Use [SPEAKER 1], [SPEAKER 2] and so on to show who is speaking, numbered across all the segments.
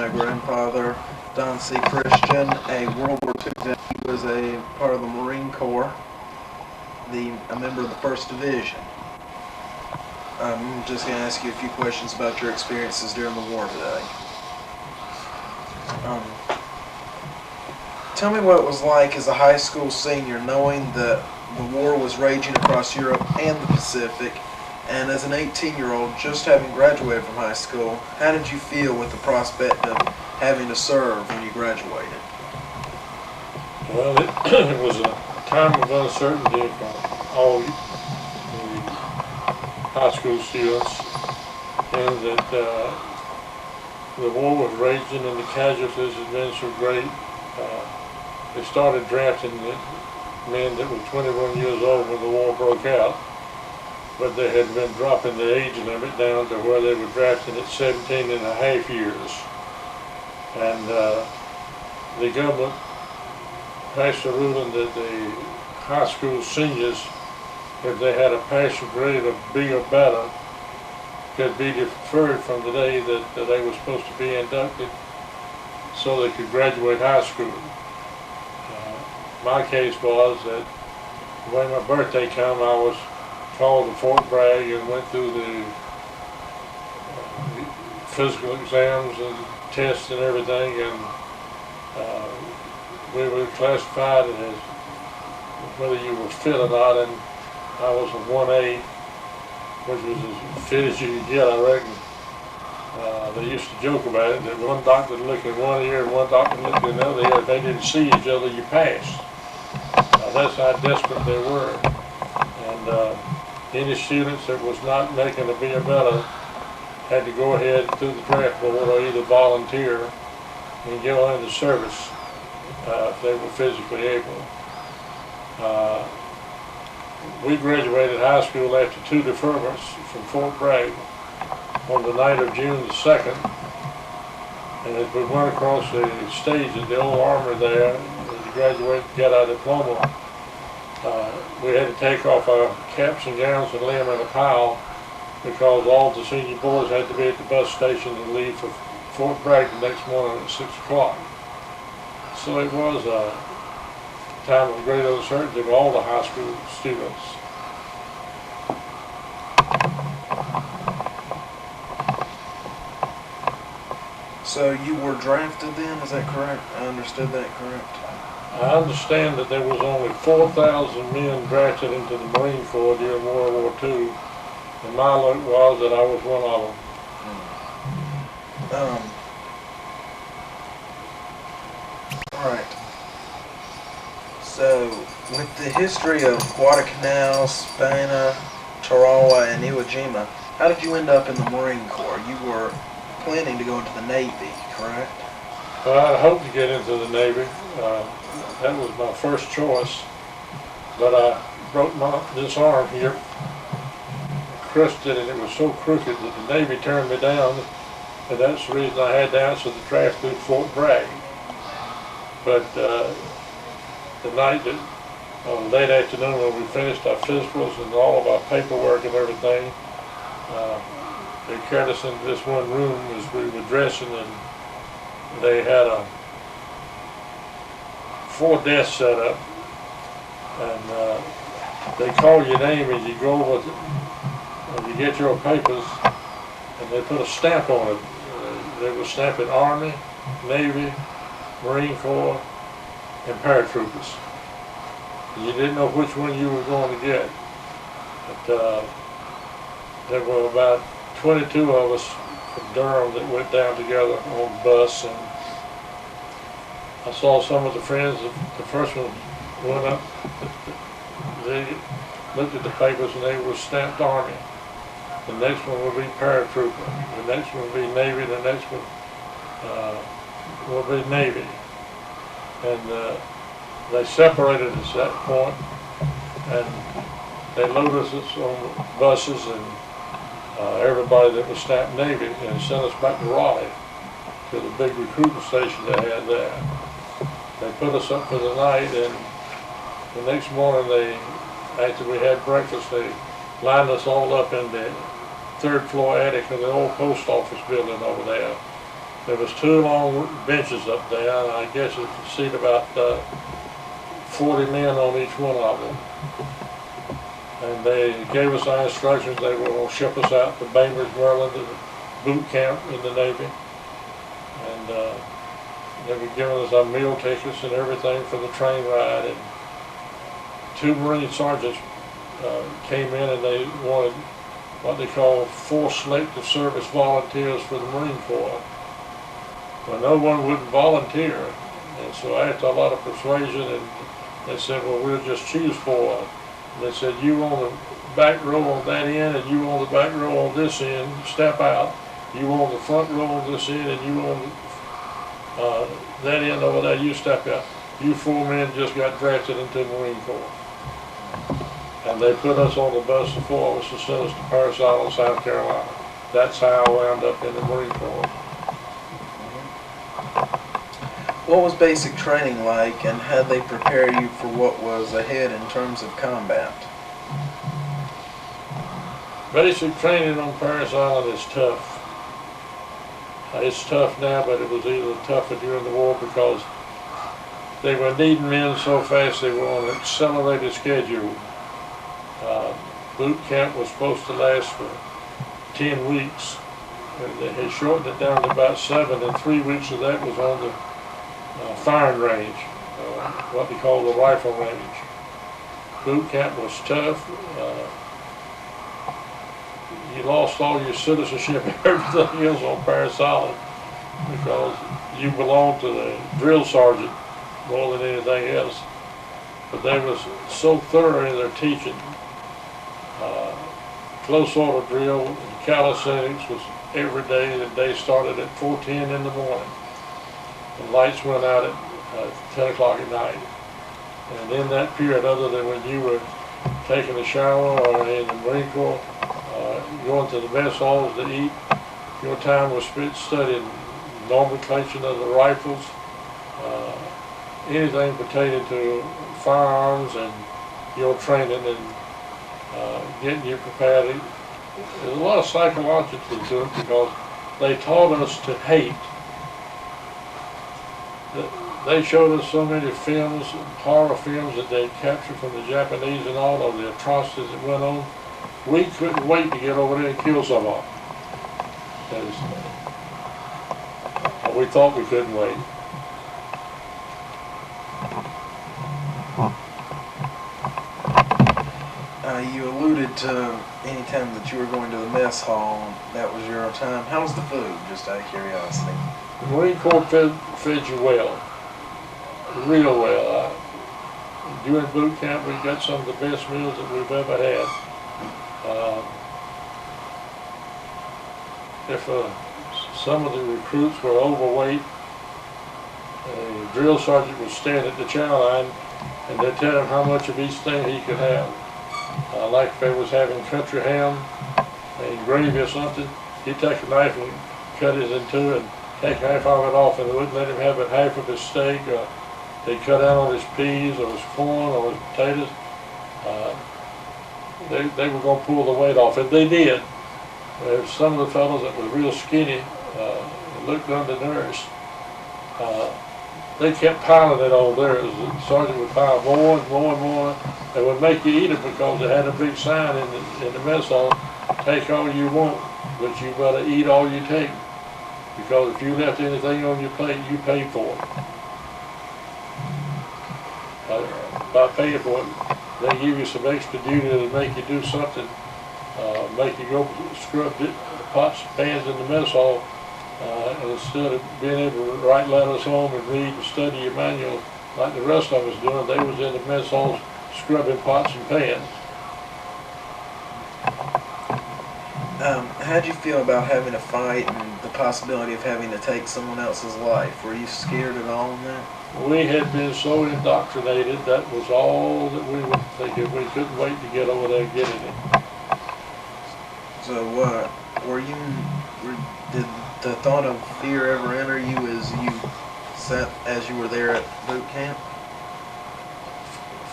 [SPEAKER 1] my grandfather, Don C. Christian, a World War II vet. He was a part of the Marine Corps, a member of the 1st Division. I'm just going to ask you a few questions about your experiences during the war today. Tell me what it was like as a high school senior knowing that the war was raging across Europe and the Pacific, and as an 18-year-old just having graduated from high school, how did you feel with the prospect of having to serve when you graduated?
[SPEAKER 2] Well, it was a time of uncertainty for all the high school students, and that the war was raging and the casualties had been so great. They started drafting men that were 21 years old when the war broke out, but they had been dropping the age limit down to where they were drafting at 17 and a half years. And the government passed a ruling that the high school seniors, if they had a passing grade of B or better, could be deferred from the day that they were supposed to be inducted so they could graduate high school. My case was that when my birthday came, I was called to Fort Bragg and went through the physical exams and tests and everything, and we were classified as whether you were fit or not, and I was a 1A, which was as fit as you could get, I reckon. They used to joke about it, that one doctor looked in one ear and one doctor looked in the other ear. If they didn't see each other, you passed. That's how desperate they were. And any students that was not making a B or better had to go ahead through the draft board or either volunteer and go into service if they were physically able. We graduated high school after 2 deferments from Fort Bragg on the night of June the 2nd. And as we went across the stage at the old armory there, as we graduated, got our diploma, we had to take off our caps and gowns and lay them in a pile because all the senior boys had to be at the bus station and leave for Fort Bragg the next morning at 6 o'clock. So it was a time of great uncertainty for all the high school students.
[SPEAKER 1] So you were drafted then, is that correct? I understood that correct?
[SPEAKER 2] I understand that there was only 4,000 men drafted into the Marine Corps during World War II, and my luck was that I was one of them.
[SPEAKER 1] Alright. So, with the history of Guadalcanal, Spana, Tarawa, and Iwo Jima, how did you end up in the Marine Corps? You were planning to go into the Navy, correct?
[SPEAKER 2] I hoped to get into the Navy. That was my first choice, but I broke this arm here, crushed it, and it was so crooked that the Navy turned me down, and that's the reason I had to answer the draft through Fort Bragg. But the night that, late afternoon when we finished our physicals and all of our paperwork and everything, they carried us into this one room as we were dressing, and they had 4 desks set up, and they call your name as you go over and you get your papers, and they put a stamp on it. They were stamping Army, Navy, Marine Corps, and paratroopers. You didn't know which one you were going to get, but there were about 22 of us from Durham that went down together on the bus, and I saw some of the friends. The first one went up, they looked at the papers and they were stamped Army. The next one would be paratrooper, the next one would be Navy, the next one will be Navy. And they separated us at that point, and they loaded us on buses, and everybody that was stamped Navy, and sent us back to Raleigh to the big recruiting station they had there. They put us up for the night, and the next morning, after we had breakfast, they lined us all up in the 3rd floor attic of the old post office building over there. There was 2 long benches up there, and I guess it could seat about 40 men on each one of them. And they gave us our instructions. They were going to ship us out to Bainbridge, Maryland, to the boot camp in the Navy. And they were giving us our meal tickets and everything for the train ride. And 2 Marine sergeants came in, and they wanted what they call forced selective service volunteers for the Marine Corps. Well, no one would volunteer, and so after a lot of persuasion, and they said, well, we'll just choose 4. And they said, you on the back row on that end, and you on the back row on this end, step out. You on the front row on this end, and you on that end over there, you step out. You 4 men just got drafted into the Marine Corps. And they put us on the bus, the 4 of us, and sent us to Parris Island, South Carolina. That's how I wound up in the Marine Corps.
[SPEAKER 1] What was basic training like, and how they prepare you for what was ahead in terms of combat?
[SPEAKER 2] Basic training on Parris Island is tough. It's tough now, but it was even tougher during the war because they were needing men so fast. They were on an accelerated schedule. Boot camp was supposed to last for 10 weeks. They had shortened it down to about 7, and 3 weeks of that was on the firing range, what they call the rifle range. Boot camp was tough. You lost all your citizenship and everything else on Parris Island because you belonged to the drill sergeant more than anything else. But they was so thorough in their teaching. Close order drill and calisthenics was every day. The day started at 4:10 in the morning. The lights went out at 10 o'clock at night. And in that period, other than when you were taking a shower or in the Marine Corps, going to the mess halls to eat, your time was spent studying nomenclature of the rifles, anything pertaining to firearms and your training and getting you prepared. There's a lot of psychological to it because they taught us to hate. They showed us so many films, horror films that they captured from the Japanese and all of the atrocities that went on. We couldn't wait to get over there and kill someone. We thought we couldn't wait.
[SPEAKER 1] You alluded to any time that you were going to the mess hall, that was your time. How was the food, just out of curiosity?
[SPEAKER 2] The Marine Corps fed you well, real well. During boot camp, we got some of the best meals that we've ever had. If some of the recruits were overweight, a drill sergeant would stand at the chow line and they'd tell him how much of each thing he could have. Like if they was having country ham and gravy or something, he'd take a knife and cut it in 2 and take half of it off, and they wouldn't let him have but half of his steak. They'd cut out on his peas or his corn or his potatoes. They were going to pull the weight off, and they did. Some of the fellows that were real skinny, looked undernourished, they kept piling it on there. The sergeant would pile more and more and more. They would make you eat it because they had a big sign in the mess hall, take all you want, but you better eat all you take. Because if you left anything on your plate, you paid for it. By paying for it, they give you some extra duty to make you do something, make you go scrub pots and pans in the mess hall, and instead of being able to write letters home and read and study your manual like the rest of us doing, they was in the mess halls scrubbing pots and pans.
[SPEAKER 1] How'd you feel about having a fight and the possibility of having to take someone else's life? Were you scared at all in that?
[SPEAKER 2] We had been so indoctrinated, that was all that we were thinking. We couldn't wait to get over there and get in it.
[SPEAKER 1] So did the thought of fear ever enter you as you were there at boot camp?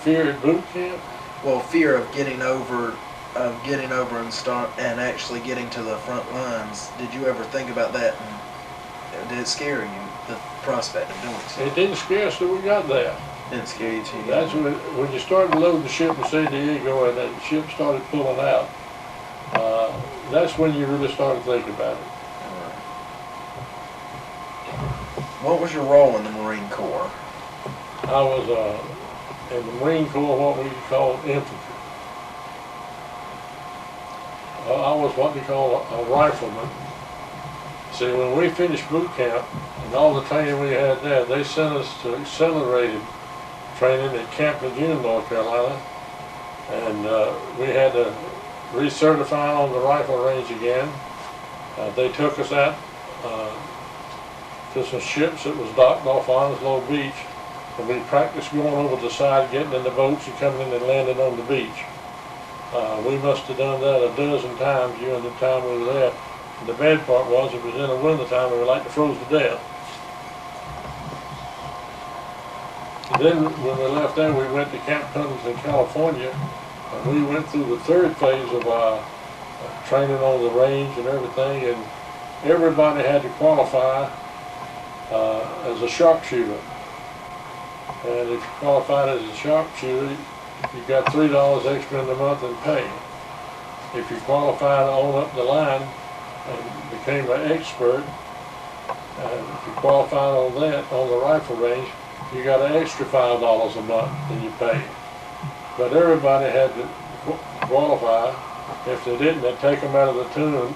[SPEAKER 2] Fear at boot camp?
[SPEAKER 1] Well, fear of getting over and actually getting to the front lines. Did you ever think about that Did it scare you, the prospect of doing so?
[SPEAKER 2] It didn't scare us till we got there.
[SPEAKER 1] Didn't scare you too.
[SPEAKER 2] That's when you started loading the ship in San Diego and the ship started pulling out. That's when you really started thinking about it.
[SPEAKER 1] What was your role in the Marine Corps?
[SPEAKER 2] I was in the Marine Corps, what we call infantry. I was what they call a rifleman. See, when we finished boot camp and all the training we had there, they sent us to accelerated training at Camp Lejeune, North Carolina, and we had to recertify on the rifle range again. They took us out to some ships that was docked off Onslow Beach, and we practiced going over the side, getting in the boats and coming in and landing on the beach. We must have done that a dozen times during the time we were there. And the bad part was it was in the winter time and we were like to froze to death. And then when we left there, we went to Camp Pendleton, California, and we went through the third phase of our training on the range and everything, and everybody had to qualify as a sharpshooter. And if you qualified as a sharpshooter, you got $3 extra in the month in pay. If you qualified on up the line and became an expert, and if you qualified on that, on the rifle range, you got an extra $5 a month in your pay. But everybody had to qualify. If they didn't, they'd take them out of the platoon,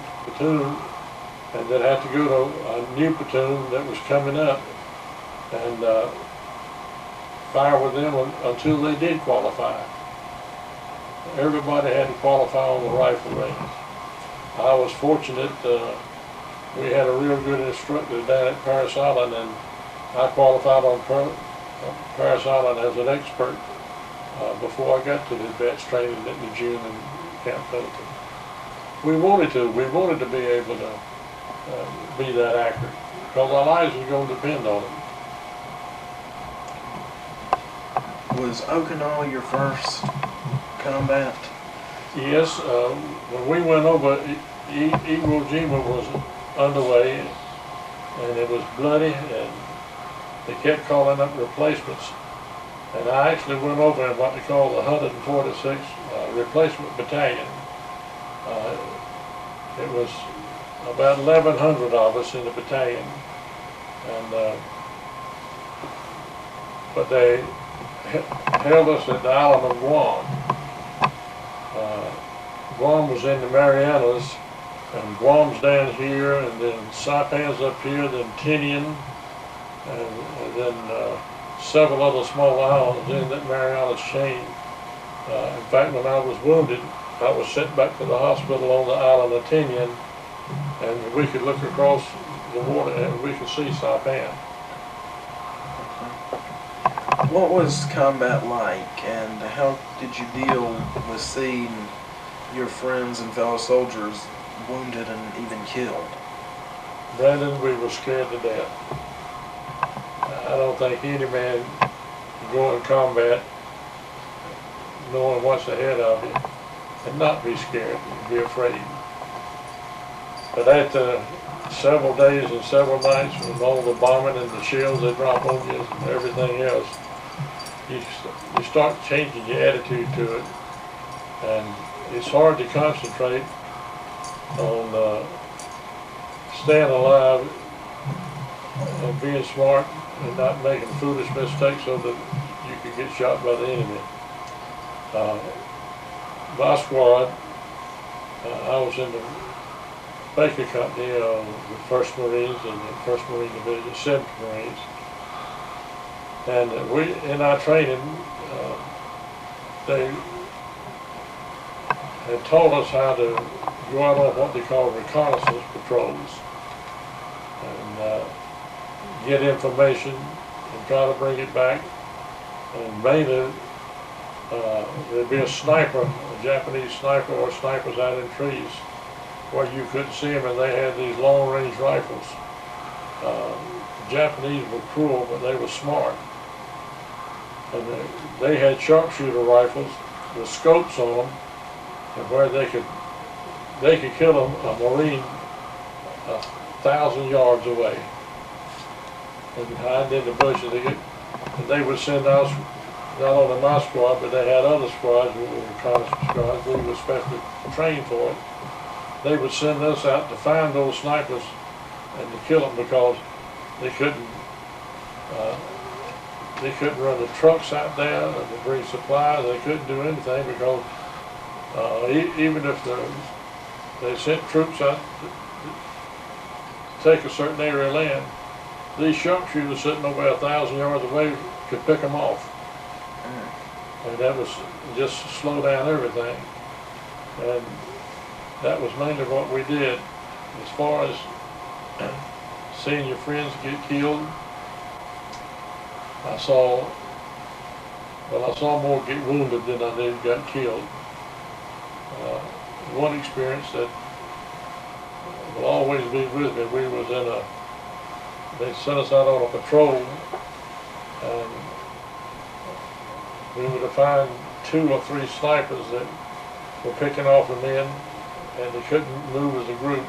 [SPEAKER 2] and they'd have to go to a new platoon that was coming up and fire with them until they did qualify. Everybody had to qualify on the rifle range. I was fortunate, we had a real good instructor down at Parris Island, and I qualified on Parris Island as an expert before I got to the advanced training at Lejeune and Camp Pendleton. We wanted to be able to be that accurate, because our lives was going to depend on it.
[SPEAKER 1] Was Okinawa your first combat?
[SPEAKER 2] Yes, when we went over, Iwo Jima was underway, and it was bloody, and they kept calling up replacements. And I actually went over in what they call the 146th Replacement Battalion. It was about 1,100 of us in the battalion, and but they held us at the island of Guam. Guam was in the Marianas, and Guam's down here, and then Saipan's up here, then Tinian, and then several other small islands in that Marianas chain. In fact, when I was wounded, I was sent back to the hospital on the island of Tinian, and we could look across the water and we could see Saipan.
[SPEAKER 1] What was combat like, and how did you deal with seeing your friends and fellow soldiers wounded and even killed?
[SPEAKER 2] Brandon, we were scared to death. I don't think any man can go in combat knowing what's ahead of you and not be scared and be afraid. But after several days and several nights with all the bombing and the shells that drop on you and everything else, you start changing your attitude to it, and it's hard to concentrate on staying alive and being smart and not making foolish mistakes so that you could get shot by the enemy. My squad, I was in the Baker Company, the 1st Marines and the 1st Marine Division, 7th Marines. And we, in our training, they had taught us how to go out on what they call reconnaissance patrols and get information and try to bring it back. And mainly, there'd be a sniper, a Japanese sniper or snipers out in trees where you couldn't see them, and they had these long-range rifles. The Japanese were cruel, but they were smart. And they had sharpshooter rifles with scopes on them, and where they could kill a Marine 1,000 yards away. and hide in the bushes. And they would send us, not only my squad, but they had other squads, we were reconnaissance squads, we were specially trained for it. They would send us out to find those snipers and to kill them because they couldn't run the trucks out there to bring supplies. They couldn't do anything because even if they sent troops out to take a certain area of land, these sharpshooters sitting over 1,000 yards away could pick them off. And that was just to slow down everything. And that was mainly what we did. As far as seeing your friends get killed, I saw more get wounded than I did got killed. One experience that will always be with me, they sent us out on a patrol, and we were to find 2 or 3 snipers that were picking off the men, and they couldn't move as a group.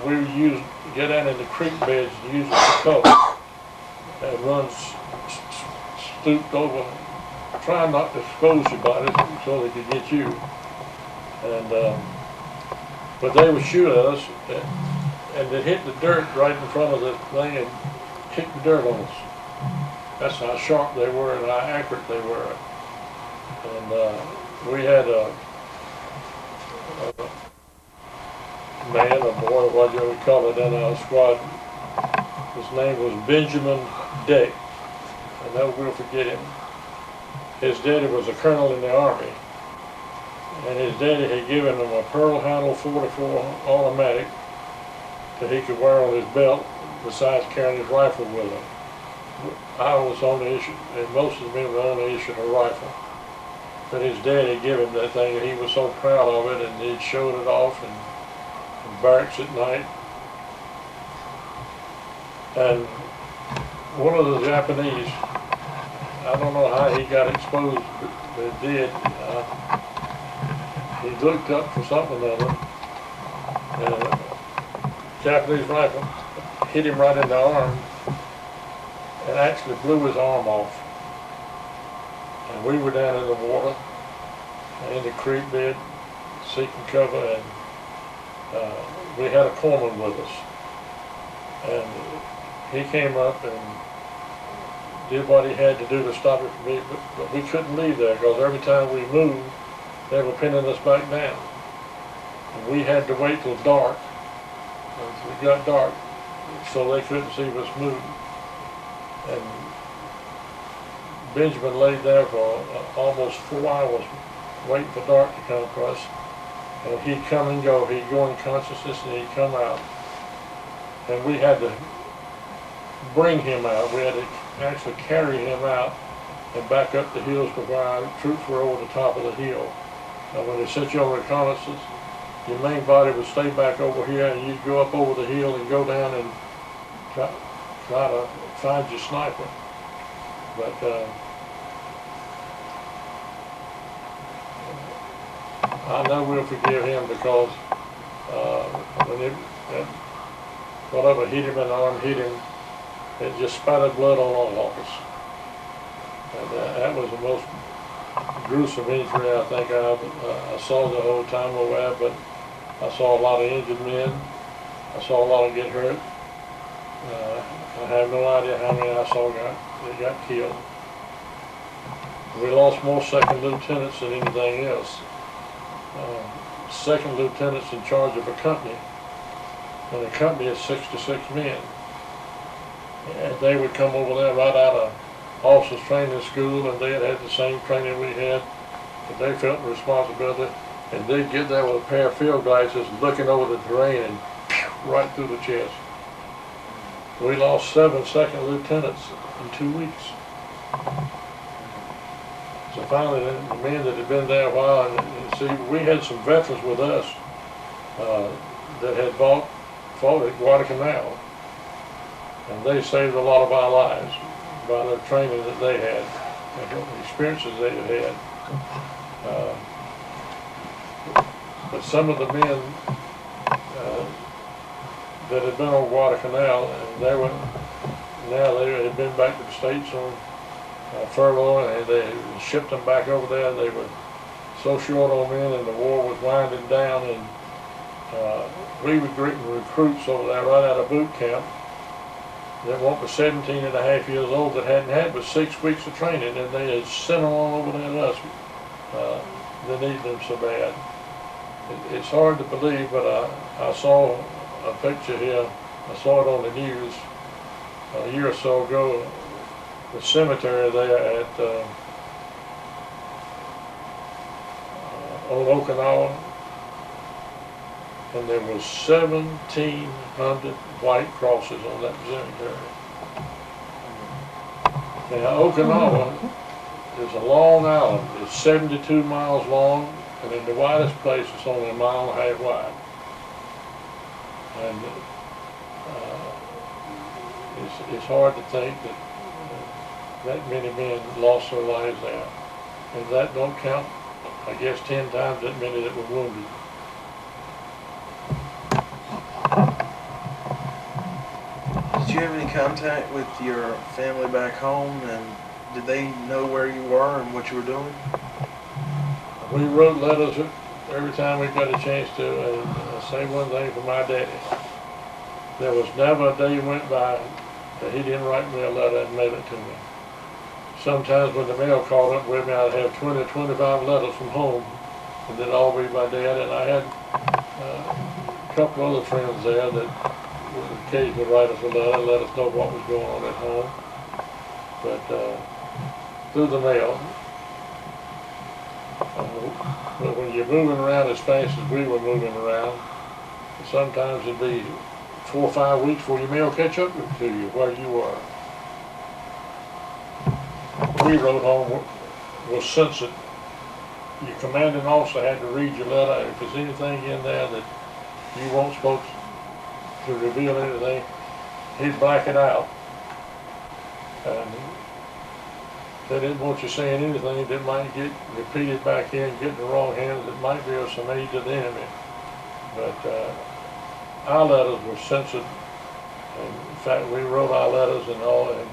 [SPEAKER 2] We would get down in the creek beds to use it for cover, and run stooped over, trying not to expose your body so they could get you. And but they would shoot at us, and they'd hit the dirt right in front of the thing and kick the dirt on us. That's how sharp they were and how accurate they were. And we had a man, a boy, whatever we call it, in our squad. His name was Benjamin Dick. I never will forget him. His daddy was a colonel in the Army, and his daddy had given him a pearl handle 44 automatic that he could wear on his belt besides carrying his rifle with him. I was only issued, and most of the men were only issued a rifle. But his daddy gave him that thing, and he was so proud of it, and he showed it off in barracks at night. And one of the Japanese, I don't know how he got exposed, but it did. He looked up for something or other, and a Japanese rifle hit him right in the arm and actually blew his arm off. And we were down in the water, in the creek bed, seeking cover, and we had a corpsman with us. And he came up and did what he had to do to stop it from me, but we couldn't leave there because every time we moved, they were pinning us back down. And we had to wait till dark, until it got dark, so they couldn't see us move. And Benjamin laid there for almost 4 hours waiting for dark to come across. And he'd come and go. He'd go in consciousness and he'd come out. And we had to bring him out. We had to actually carry him out and back up the hills to where our troops were over the top of the hill. And when they sent you on reconnaissance, your main body would stay back over here and you'd go up over the hill and go down and try to find your sniper. But I know we'll forgive him because when whatever hit him in the arm hit him, it just spattered blood on all of us. And that was the most gruesome injury I think I saw the whole time I was there, but I saw a lot of injured men. I saw a lot of get hurt. I have no idea how many I saw that got killed. We lost more second lieutenants than anything else. Second lieutenants in charge of a company, and the company is 66 men. And they would come over there right out of officers training school, and they had had the same training we had, but they felt the responsibility, and they'd get there with a pair of field glasses looking over the terrain and right through the chest. We lost 7 second lieutenants in 2 weeks. So finally, the men that had been there a while, and see, we had some veterans with us that had fought at Guadalcanal, and they saved a lot of our lives by the training that they had and the experiences they had had. But some of the men that had been on Guadalcanal, and they had been back to the States on furlough, and they shipped them back over there. They were so short on men, and the war was winding down, and we were getting recruits over there right out of boot camp that were 17 and a half years old that hadn't had but 6 weeks of training, and they had sent them on over there to us. They needed them so bad. It's hard to believe, but I saw a picture here. I saw it on the news a year or so ago. The cemetery there at on Okinawa, and there was 1,700 white crosses on that cemetery. Now Okinawa is a long island. It's 72 miles long, and in the widest place it's only 1.5 miles wide. And it's hard to think that that many men lost their lives there. And that don't count, I guess, 10 times that many that were wounded.
[SPEAKER 1] Did you have any contact with your family back home, and did they know where you were and what you were doing?
[SPEAKER 2] We wrote letters every time we got a chance to, and I'll say one thing for my daddy. There was never a day went by that he didn't write me a letter and mail it to me. Sometimes when the mail caught up with me, I'd have 20, 25 letters from home, and they'd all be my dad. And I had a couple other friends there that would occasionally write us a letter, let us know what was going on at home. But through the mail. But when you're moving around as fast as we were moving around, sometimes it'd be 4 or 5 weeks before your mail catch up to you where you were. We wrote home was censored. Your commanding officer had to read your letter. If there's anything in there that you weren't supposed to reveal anything, he'd black it out. And they didn't want you saying anything that might get repeated back in, get in the wrong hands, that might be of some aid to the enemy. But our letters were censored. And in fact, we wrote our letters and all, and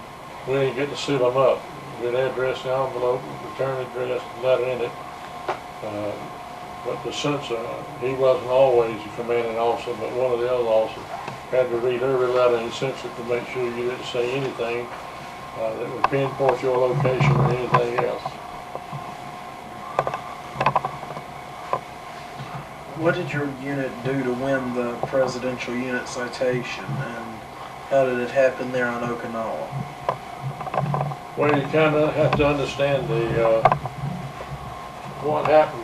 [SPEAKER 2] we didn't get to seal them up. We'd address the envelope, return address, letter in it. But the censor, he wasn't always the commanding officer, but one of the other officers had to read every letter and censor it to make sure you didn't say anything that would pinpoint your location or anything else.
[SPEAKER 1] What did your unit do to win the Presidential Unit Citation, and how did it happen there on Okinawa?
[SPEAKER 2] Well, you kind of have to understand what happened.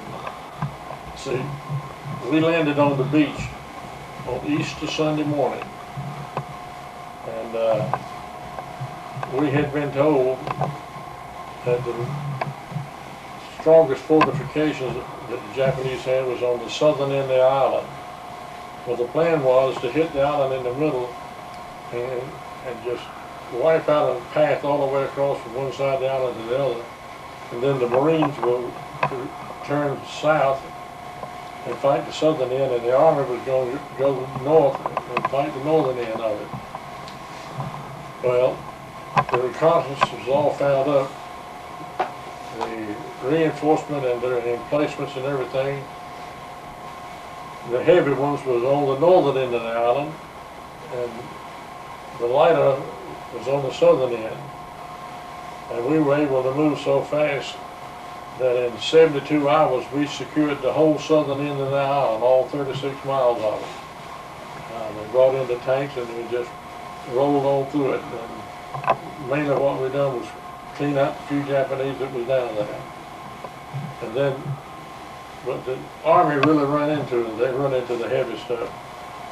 [SPEAKER 2] See, we landed on the beach on Easter Sunday morning, and we had been told that the strongest fortifications that the Japanese had was on the southern end of the island. Well, the plan was to hit the island in the middle and just wipe out a path all the way across from one side of the island to the other. And then the Marines will turn south and fight the southern end, and the Army was going to go north and fight the northern end of it. Well, the reconnaissance was all fouled up. The reinforcement and their emplacements and everything, the heavy ones was on the northern end of the island, and the lighter was on the southern end. And we were able to move so fast that in 72 hours we secured the whole southern end of the island, all 36 miles of it. We brought in the tanks and we just rolled on through it. And mainly what we done was clean out the few Japanese that was down there. And then, but the Army really run into it. They run into the heavy stuff.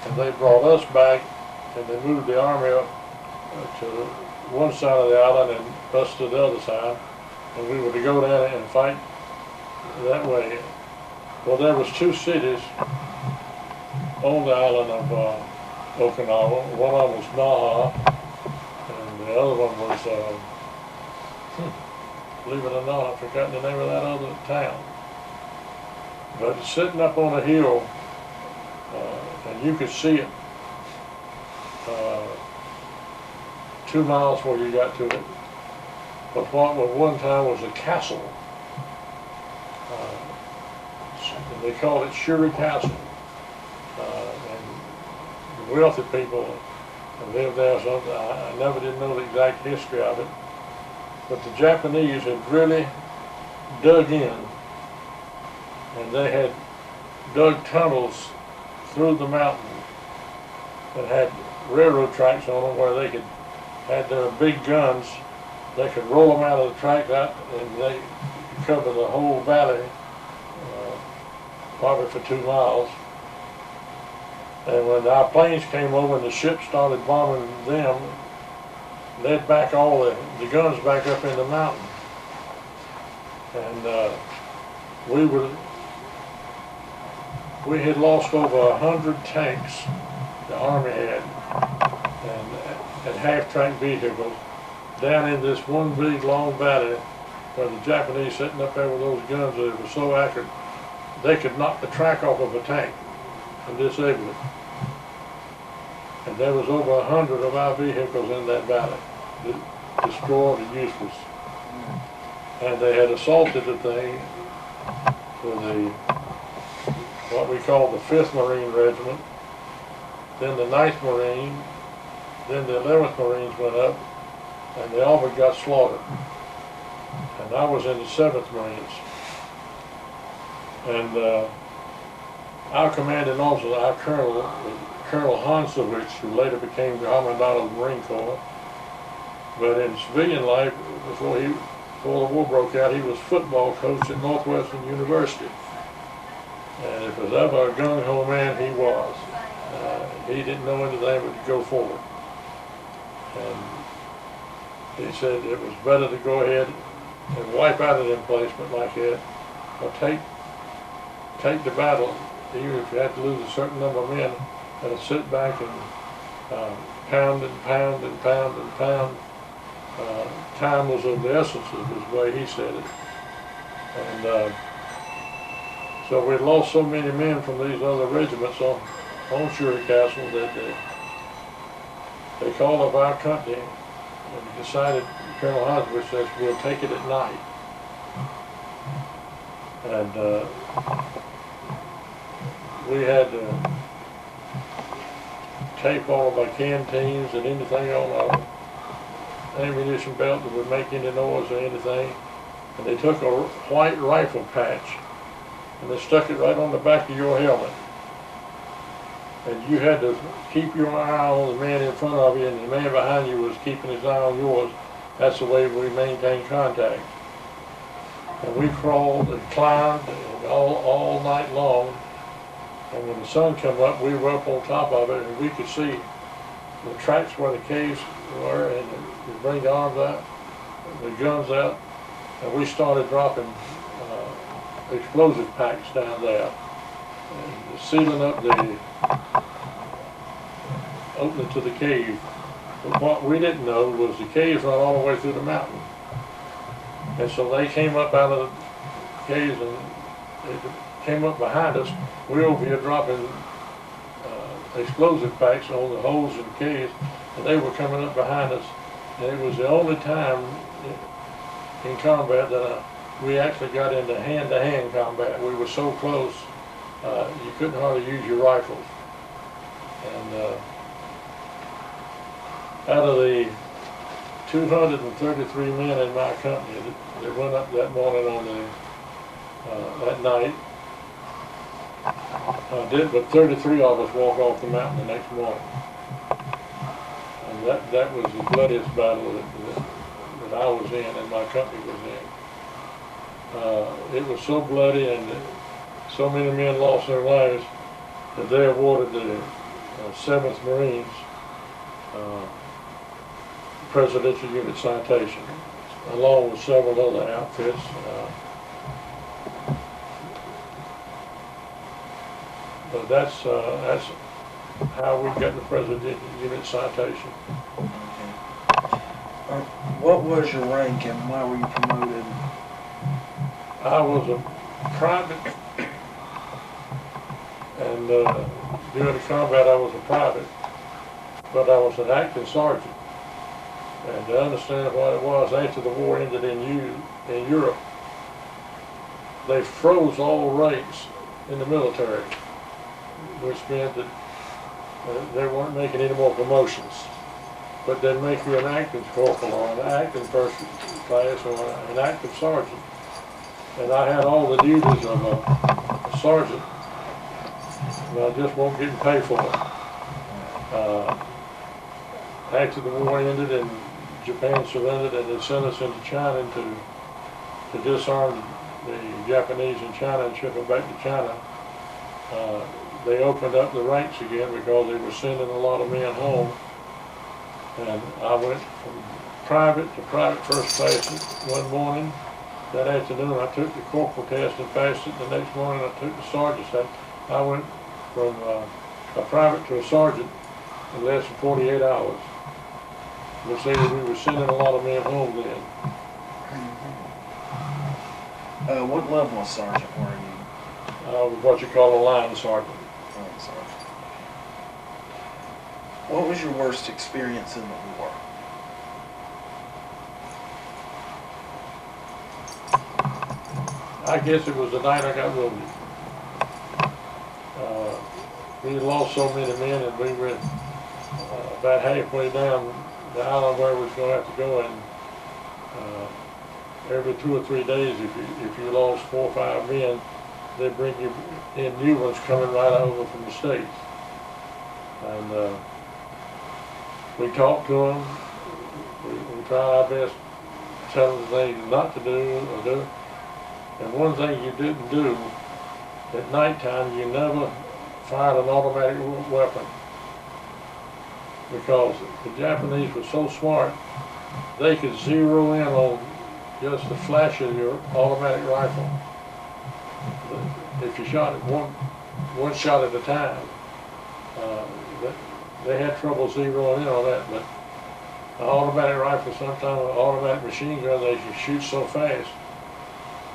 [SPEAKER 2] And they brought us back, and they moved the Army up to one side of the island and us to the other side. And we were to go down and fight that way. Well, there was 2 cities on the island of Okinawa. One of them was Naha, and the other one was, believe it or not, I've forgotten the name of that other town. But it's sitting up on a hill, and you could see it uh, 2 miles before you got to it. But what was one time was a castle. They called it Shuri Castle. And the wealthy people lived there. So I never did know the exact history of it. But the Japanese had really dug in, and they had dug tunnels through the mountain that had railroad tracks on them where they could had their big guns. They could roll them out of the track out, and they could cover the whole valley, probably for 2 miles. And when our planes came over and the ships started bombing them, they'd back all the guns back up in the mountain. And we had lost over 100 tanks the Army had, and half-track vehicles down in this one big long valley where the Japanese sitting up there with those guns that were so accurate, they could knock the track off of a tank and disable it. And there was over 100 of our vehicles in that valley, destroyed and useless. And they had assaulted the thing with what we call the 5th Marine Regiment, then the 9th Marine, then the 11th Marines went up, and they all but got slaughtered. And I was in the 7th Marines. And our commanding officer, our colonel, Colonel Hansowitz, who later became the Commandant of the Marine Corps, but in civilian life, before the war broke out, he was football coach at Northwestern University. And if there's ever a gung-ho man, he was. He didn't know anything but to go forward. And he said it was better to go ahead and wipe out an emplacement like that, or take the battle, even if you had to lose a certain number of men, and sit back and pound and pound and pound and pound. Time was of the essence, is the way he said it. And so we lost so many men from these other regiments on Shuri Castle that they called up our company and decided, Colonel Hansowitz says, we'll take it at night. And we had to tape all of our canteens and anything on our ammunition belt that would make any noise or anything. And they took a white rifle patch and they stuck it right on the back of your helmet. And you had to keep your eye on the man in front of you, and the man behind you was keeping his eye on yours. That's the way we maintained contact. And we crawled and climbed all night long. And when the sun came up, we were up on top of it, and we could see the tracks where the caves were, and we bring the arms out, the guns out, and we started dropping explosive packs down there, and sealing up the opening to the cave. But what we didn't know was the caves run all the way through the mountain. And so they came up out of the caves and they came up behind us. We were over here dropping explosive packs on the holes in the caves, and they were coming up behind us. And it was the only time in combat that we actually got into hand-to-hand combat. We were so close, you couldn't hardly use your rifles. And out of the 233 men in my company that went up that morning on that night, but 33 of us walked off the mountain the next morning. And that was the bloodiest battle that I was in and my company was in. It was so bloody, and so many men lost their lives that they awarded the 7th Marines Presidential Unit Citation, along with several other outfits. But that's how we got the Presidential Unit Citation.
[SPEAKER 1] What was your rank and why were you promoted?
[SPEAKER 2] I was a private, and during the combat I was a private, but I was an acting sergeant. And to understand what it was after the war ended in Europe, they froze all ranks in the military, which meant that they weren't making any more promotions. But they'd make you an acting corporal or an acting first class or an active sergeant. And I had all the duties of a sergeant, but I just wasn't getting paid for it. After the war ended and Japan surrendered and they sent us into China to disarm the Japanese in China and ship them back to China, they opened up the ranks again because they were sending a lot of men home. And I went from private to private first class one morning. That afternoon I took the corporal test and passed it. The next morning I took the sergeant's test. I went from a private to a sergeant in less than 48 hours. Which say that we were sending a lot of men home then.
[SPEAKER 1] What level of sergeant were you?
[SPEAKER 2] I was what you call a line sergeant.
[SPEAKER 1] Line sergeant. What was your worst experience in the war?
[SPEAKER 2] I guess it was the night I got wounded. We lost so many men and we were about halfway down the island where we was going to have to go, and every 2 or 3 days if you lost 4 or 5 men, they bring you in new ones coming right over from the States. And we talked to them, we tried our best to tell them things not to do or do. And one thing you didn't do, at nighttime you never fired an automatic weapon. Because the Japanese were so smart, they could zero in on just the flash of your automatic rifle. If you shot it one shot at a time, they had trouble zeroing in on that. But an automatic rifle, sometimes an automatic machine gun, they could shoot so fast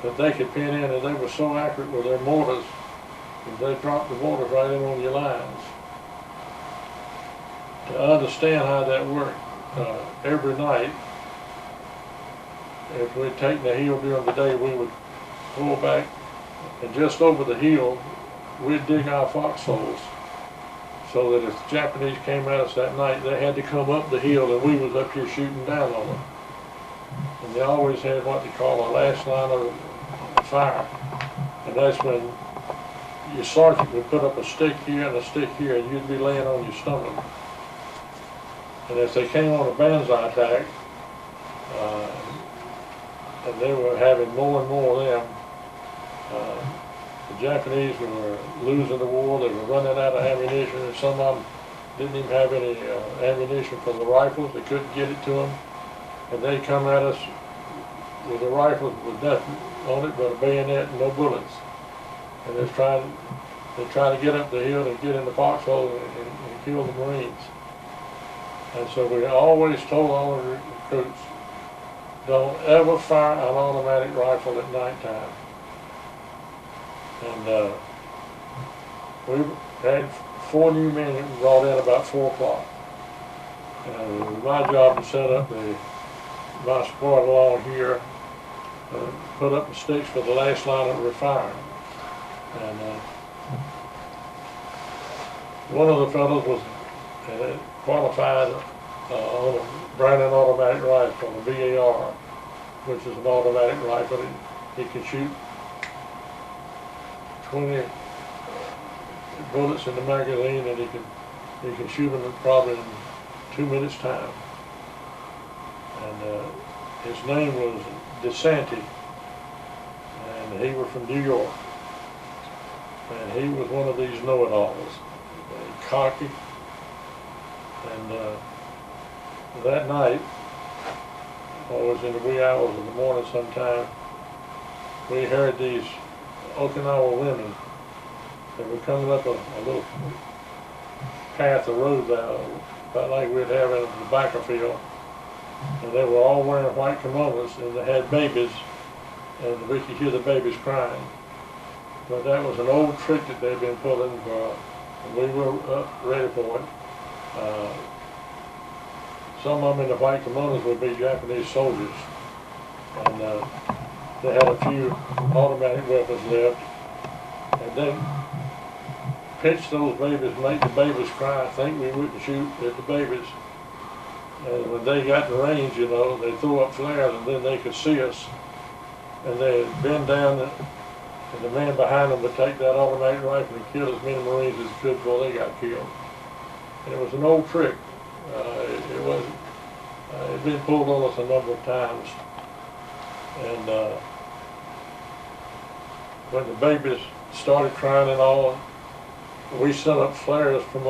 [SPEAKER 2] that they could pin in, and they were so accurate with their mortars that they dropped the mortars right in on your lines. To understand how that worked, every night, if we'd taken the hill during the day, we would pull back, and just over the hill, we'd dig our foxholes, so that if the Japanese came at us that night, they had to come up the hill, and we was up here shooting down on them. And they always had what they call a last line of fire, and that's when your sergeant would put up a stick here and a stick here, and you'd be laying on your stomach. And if they came on a banzai attack, and they were having more and more of them, the Japanese were losing the war. They were running out of ammunition, and some of them didn't even have any ammunition for the rifles. They couldn't get it to them, and they'd come at us with a rifle with nothing on it but a bayonet and no bullets. And they try to get up the hill and get in the foxhole and kill the Marines. And so we always told all the recruits, don't ever fire an automatic rifle at nighttime. And we had 4 new men brought in about 4 o'clock. And it was my job to set up my squad along here, put up the sticks for the last line that we're firing. And one of the fellows was qualified on a Browning automatic rifle, a VAR, which is an automatic rifle. He can shoot 20 bullets in the magazine, and he can shoot them probably in 2 minutes time. And his name was DeSanti, and he was from New York. And he was one of these know-it-alls, cocky. And that night, always in the wee hours of the morning sometime, we heard these Okinawa women that were coming up a little path of road about like we'd have in the back of field. And they were all wearing white kimonos, and they had babies, and we could hear the babies crying. But that was an old trick that they'd been pulling for, and we were ready for it. some of them in the white kimonos would be Japanese soldiers. And they had a few automatic weapons left. And they pitched those babies, made the babies cry, think we wouldn't shoot at the babies. And when they got to range, you know, they threw up flares and then they could see us. And they'd bend down and the man behind them would take that automatic rifle and kill as many Marines as he could before they got killed. And it was an old trick. It'd been pulled on us a number of times. And when the babies started crying and all, we set up flares from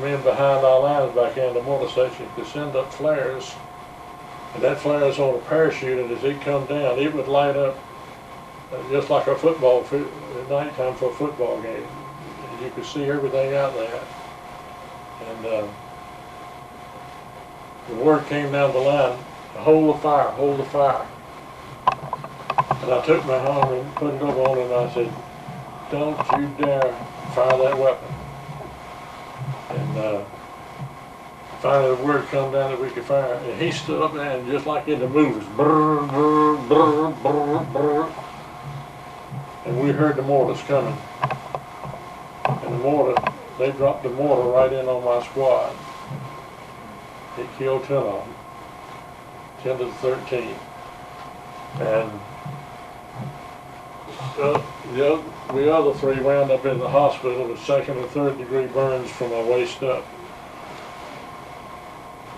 [SPEAKER 2] men behind our lines back in the mortar section could send up flares, and that flare is on a parachute, and as it come down, it would light up just like a football at nighttime for a football game. And you could see everything out there. And the word came down the line, hold the fire, hold the fire. And I took my arm and put it over on him, and I said, don't you dare fire that weapon. And finally the word come down that we could fire, and he stood up there and just like in the movies, brr, brr, brr, brr, brr. And we heard the mortars coming. And the mortar, they dropped the mortar right in on my squad. It killed 10 of them, 10 to 13. And the other 3 wound up in the hospital with 2nd and 3rd degree burns from my waist up.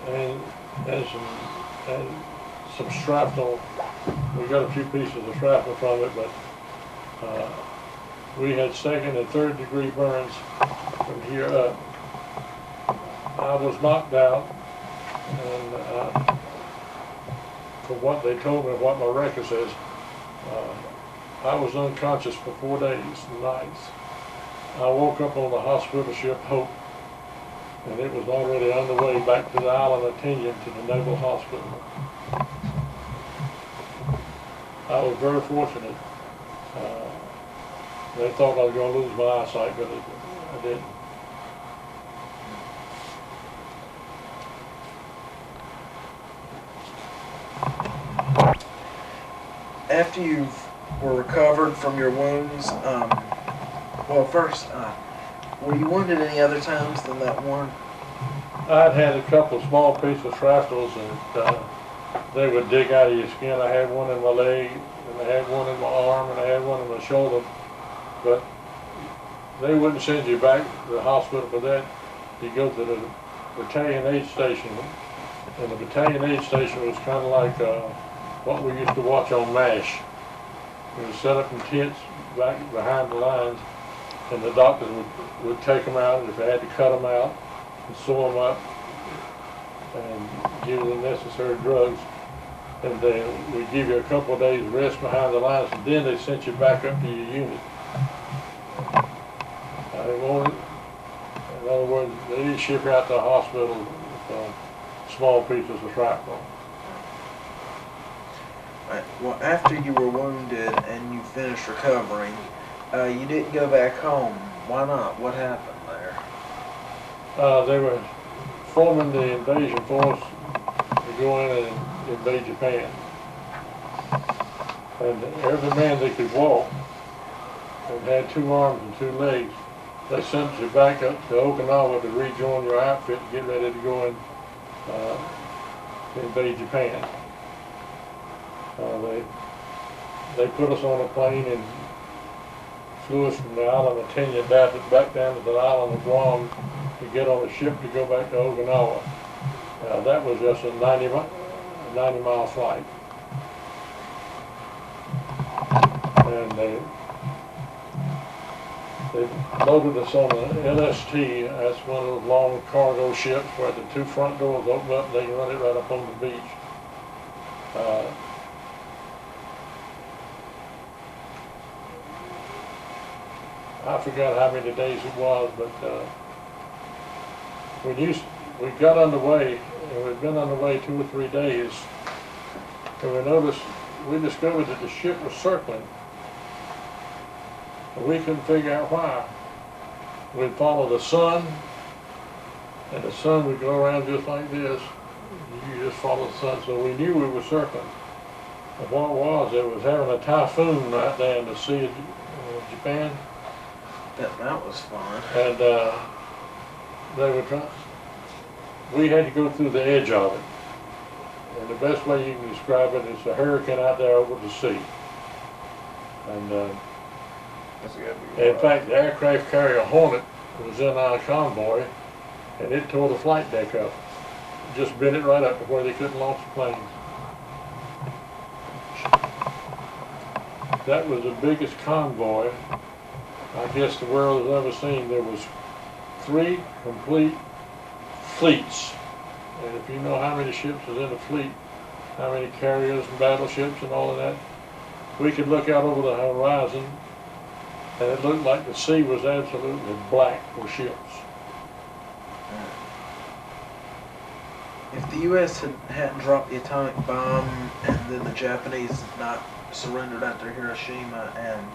[SPEAKER 2] And some shrapnel. We got a few pieces of shrapnel from it, but we had 2nd and 3rd degree burns from here up. I was knocked out, and from what they told me, what my record says, I was unconscious for 4 days and nights. I woke up on the hospital ship Hope, and it was already on the way back to the island of Tinian to the Naval Hospital. I was very fortunate. They thought I was going to lose my eyesight, but I didn't.
[SPEAKER 1] After you were recovered from your wounds, well, first, were you wounded any other times than that one?
[SPEAKER 2] I'd had a couple of small pieces of shrapnels, and they would dig out of your skin. I had one in my leg, and I had one in my arm, and I had one in my shoulder. But they wouldn't send you back to the hospital for that. You go to the battalion aid station, and the battalion aid station was kind of like what we used to watch on MASH. It was set up in tents back behind the lines, and the doctors would take them out, and if they had to cut them out and sew them up and give the necessary drugs, and they would give you a couple of days rest behind the lines, and then they sent you back up to your unit. In other words, they didn't ship you out to the hospital with small pieces of shrapnel.
[SPEAKER 1] Right. Well, after you were wounded and you finished recovering, you didn't go back home. Why not? What happened there?
[SPEAKER 2] They were forming the invasion force to go in and invade Japan. And every man that could walk and had 2 arms and 2 legs, they sent you back up to Okinawa to rejoin your outfit to get ready to go in to invade Japan. They put us on a plane and flew us from the island of Tinian back down to the island of Guam to get on a ship to go back to Okinawa. That was just a 90-mile flight. And they loaded us on the LST. That's one of those long cargo ships where the 2 front doors open up and they can run it right up on the beach. I forgot how many days it was, but we got underway, and we'd been underway 2 or 3 days, and we discovered that the ship was circling, and we couldn't figure out why. We'd follow the sun, and the sun would go around just like this. You just follow the sun, so we knew we were circling. But what it was having a typhoon right there in the Sea of Japan,
[SPEAKER 1] That was fun.
[SPEAKER 2] and they were trying. We had to go through the edge of it, and the best way you can describe it is a hurricane out there over the sea. And
[SPEAKER 1] That's gotta be
[SPEAKER 2] in fact, the aircraft carrier Hornet was in our convoy, and it tore the flight deck up. Just bent it right up to where they couldn't launch the planes. That was the biggest convoy I guess the world has ever seen. There was 3 complete fleets. And if you know how many ships was in a fleet, how many carriers and battleships and all of that, we could look out over the horizon and it looked like the sea was absolutely black for ships.
[SPEAKER 1] If the U.S. hadn't dropped the atomic bomb and then the Japanese had not surrendered after Hiroshima and,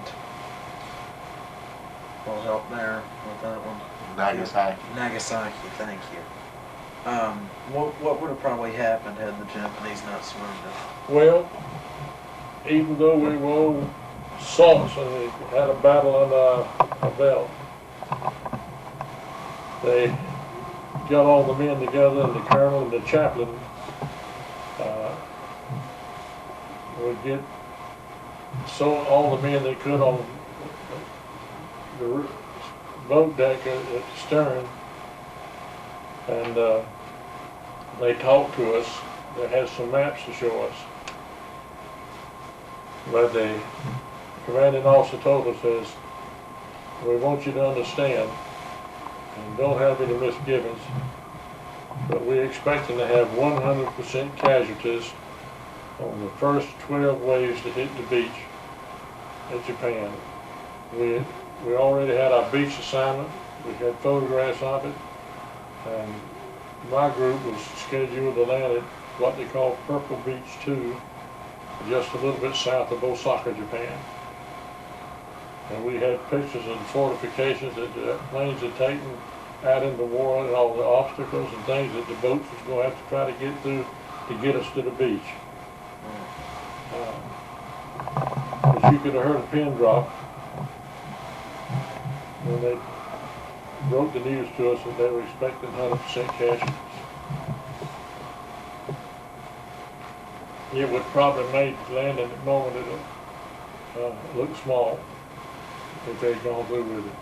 [SPEAKER 1] well, help there with that one. Nagasaki, thank you. What would have probably happened had the Japanese not surrendered?
[SPEAKER 2] Well, even though we were old salts and we had a battle under our belt, they got all the men together, and the colonel and the chaplain would get all the men they could on the boat deck at the stern, and they talked to us. They had some maps to show us. But the commanding officer told us, says, we want you to understand, and don't have any misgivings, but we're expecting to have 100% casualties on the first 12 waves to hit the beach at Japan. We already had our beach assignment. We had photographs of it, and my group was scheduled to land at what they call Purple Beach 2, just a little bit south of Osaka, Japan. And we had pictures of the fortifications that the planes had taken out in the war and all the obstacles and things that the boats was going to have to try to get through to get us to the beach. But you could have heard a pin drop when they broke the news to us that they were expecting 100% casualties. It would probably make landing at the moment look small if they'd gone through with it.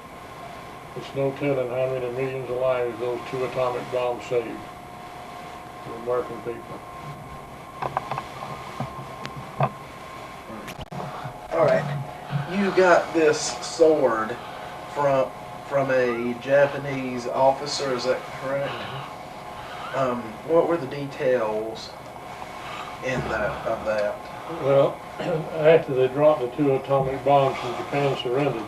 [SPEAKER 2] It's no telling how many millions of lives those 2 atomic bombs saved the American people.
[SPEAKER 1] All right, you got this sword from a Japanese officer. Is that correct? What were the details of that?
[SPEAKER 2] Well, after they dropped the 2 atomic bombs and Japan surrendered,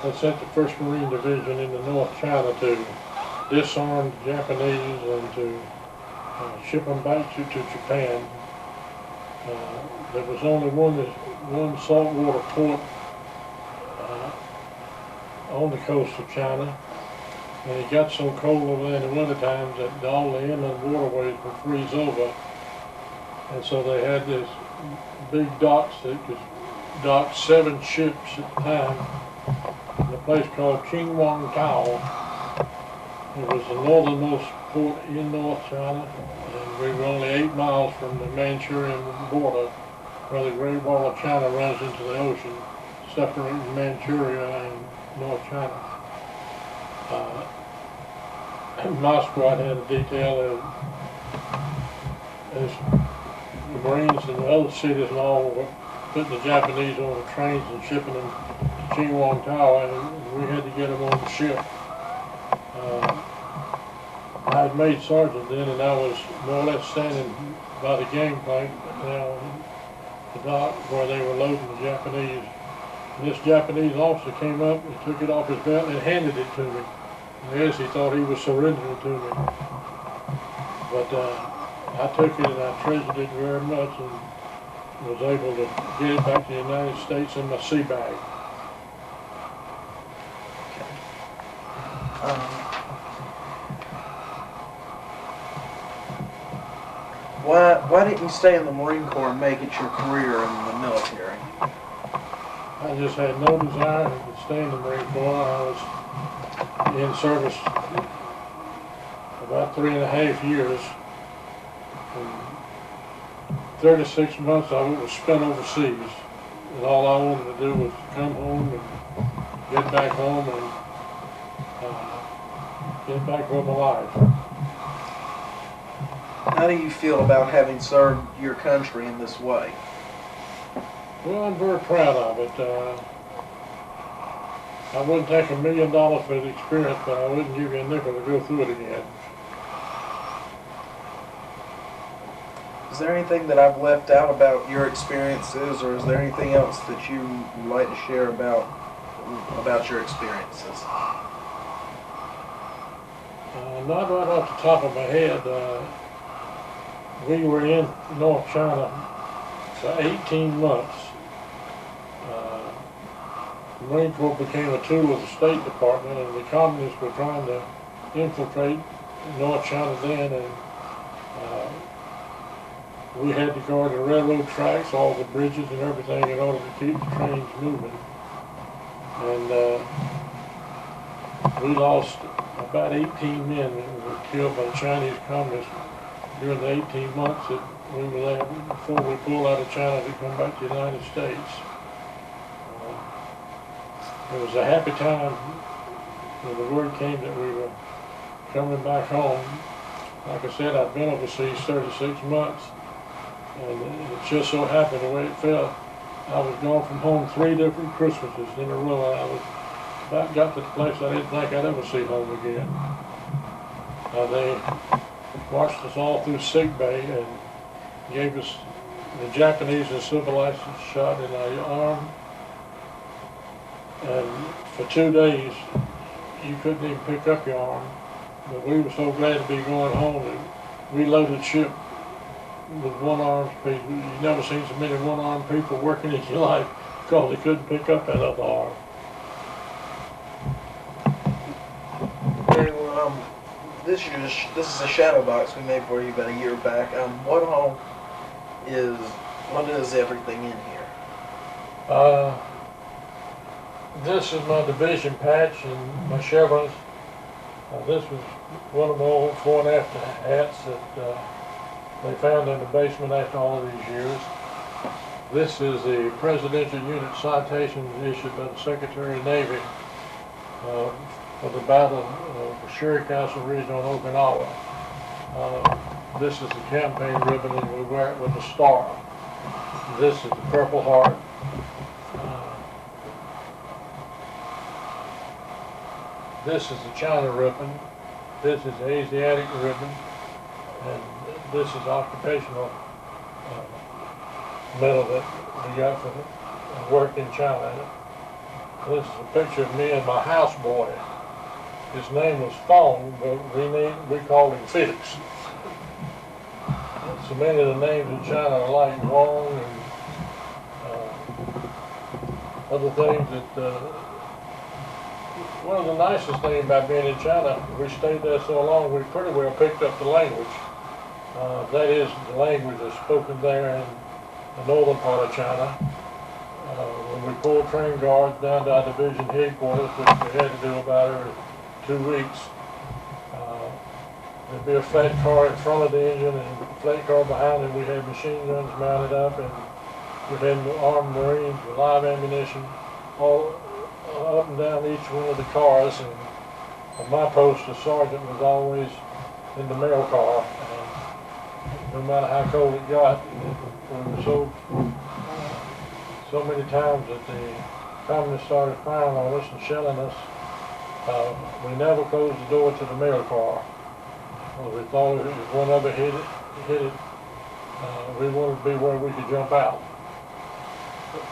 [SPEAKER 2] they sent the 1st Marine Division into North China to disarm the Japanese and to ship them back to Japan. There was only one saltwater port on the coast of China, and it got so cold over there in the winter times that all the inland waterways would freeze over, and so they had this big docks that could dock 7 ships at the time in a place called Qinhuangdao. It was the northernmost port in North China, and we were only 8 miles from the Manchurian border, where the Great Wall of China runs into the ocean, separating Manchuria and North China. My squad had a detail as the Marines in the other cities and all were putting the Japanese on the trains and shipping them to Qinhuangdao, and we had to get them on the ship. I had made sergeant then, and I was more or less standing by the gangplank, the dock where they were loading the Japanese. And this Japanese officer came up and took it off his belt and handed it to me. And yes, he thought he was surrendering to me. But I took it and I treasured it very much and was able to get it back to the United States in my sea bag.
[SPEAKER 1] Why didn't you stay in the Marine Corps and make it your career in the military?
[SPEAKER 2] I just had no desire to stay in the Marine Corps. I was in service about 3.5 years. And 36 months I was spent overseas. And all I wanted to do was come home and get back home and get back with my life.
[SPEAKER 1] How do you feel about having served your country in this way?
[SPEAKER 2] Well, I'm very proud of it. I wouldn't take $1 million for the experience, but I wouldn't give you a nickel to go through it again.
[SPEAKER 1] Is there anything that I've left out about your experiences, or is there anything else that you would like to share about your experiences?
[SPEAKER 2] Not right off the top of my head. We were in North China for 18 months. The Marine Corps became a tool of the State Department, and the communists were trying to infiltrate North China then, and we had to guard the railroad tracks, all the bridges and everything in order to keep the trains moving. And we lost about 18 men that were killed by the Chinese communists during the 18 months that we were there before we pulled out of China to come back to the United States. It was a happy time when the word came that we were coming back home. Like I said, I'd been overseas 36 months, and it just so happened the way it fell. I was gone from home 3 different Christmases in a row, and I was about got to the place I didn't think I'd ever see home again. They marched us all through sick bay and gave us the Japanese and civil license shot in our arm. And for 2 days, you couldn't even pick up your arm. But we were so glad to be going home that we loaded ship with one-armed people. You've never seen so many one-armed people working in your life because they couldn't pick up that other arm.
[SPEAKER 1] Okay, well, this is a shadow box we made for you about a year back. What is everything in here?
[SPEAKER 2] This is my division patch and my chevrons. This was one of my old fore and after hats that they found in the basement after all of these years. This is the Presidential Unit Citation issued by the Secretary of Navy for the Battle of Sherry Castle Ridge on Okinawa. This is the campaign ribbon, and we wear it with a star. This is the Purple Heart. This is the China ribbon. This is the Asiatic ribbon. And this is occupational medal that we got for work in China. This is a picture of me and my houseboy. His name was Fong, but we called him Felix. So many of the names in China are like Wong and other things that one of the nicest things about being in China, we stayed there so long, we pretty well picked up the language. That is, the language that's spoken there in the northern part of China. When we pulled train guards down to our division headquarters, which we had to do about every 2 weeks, there'd be a flat car in front of the engine and a flat car behind it. We had machine guns mounted up, and we had armed Marines with live ammunition all up and down each one of the cars, and on my post, the sergeant was always in the mail car, and no matter how cold it got, we were so many times that the communists started firing on us and shelling us. We never closed the door to the mail car. We thought if one of it hit it, we wanted to be where we could jump out.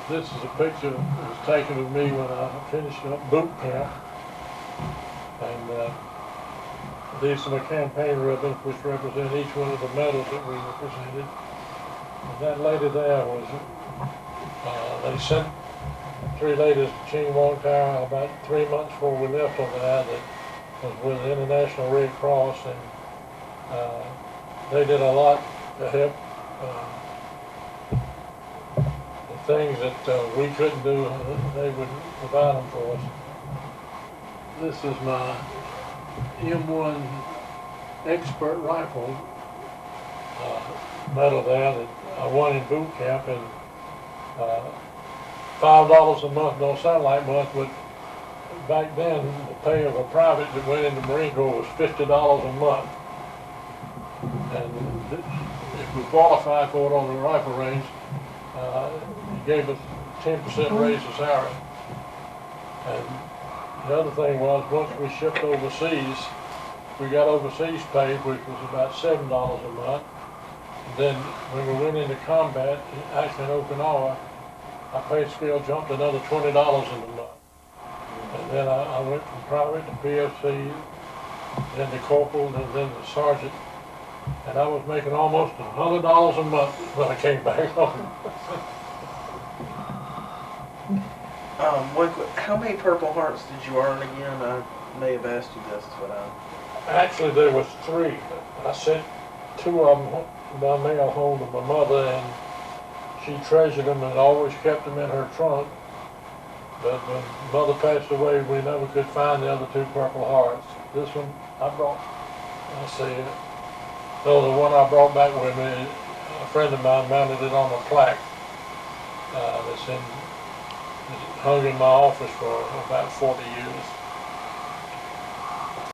[SPEAKER 2] This is a picture that was taken of me when I finished up boot camp. And these are my campaign ribbons, which represent each one of the medals that we represented. And that lady there was, they sent 3 ladies to Ching Wong Tower about 3 months before we left over there that was with the International Red Cross, and they did a lot to help the things that we couldn't do, they would provide them for us. This is my M1 Expert rifle medal there that I won in boot camp, and $5 a month don't sound like much, but back then the pay of a private that went in the Marine Corps was $50 a month, and if we qualified for it on the rifle range, it gave us 10% raise of salary. And the other thing was, once we shipped overseas, we got overseas pay, which was about $7 a month. And then when we went into combat, actually in Okinawa, our pay scale jumped another $20 in a month. And then I went from private to PFC, then to corporal, and then to sergeant. And I was making almost $100 a month when I came back home.
[SPEAKER 1] How many Purple Hearts did you earn again? I may have asked you this, but
[SPEAKER 2] Actually, there was 3. I sent 2 of them by mail home to my mother, and she treasured them and always kept them in her trunk. But when mother passed away, we never could find the other 2 Purple Hearts. This one I brought, I see it. So the one I brought back with me, a friend of mine mounted it on a plaque that's hung in my office for about 40 years.